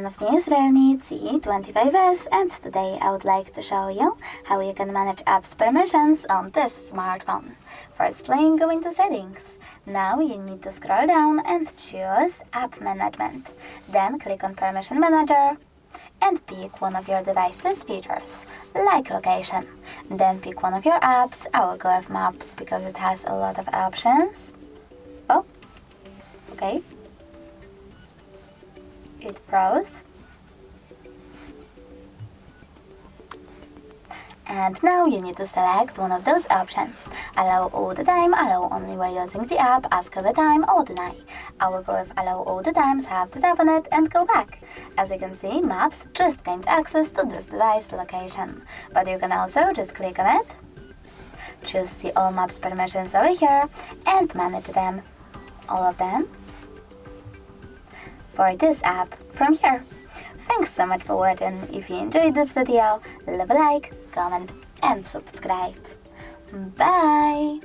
and of me is Realme C25s, and today I would like to show you how you can manage apps permissions on this smartphone. Firstly, go into settings. Now you need to scroll down and choose App Management. Then click on Permission Manager and pick one of your device's features, like location. Then pick one of your apps. I will go with Maps because it has a lot of options. Oh, okay. It froze. And now you need to select one of those options. Allow all the time, allow only while using the app, ask all the time, or deny. I will go with allow all the time, so I have to tap on it and go back. As you can see, Maps just gained access to this device location. But you can also just click on it, choose the all Maps permissions over here, and manage them, all of them, for this app from here. Thanks so much for watching. If you enjoyed this video, leave a like, comment and subscribe. Bye!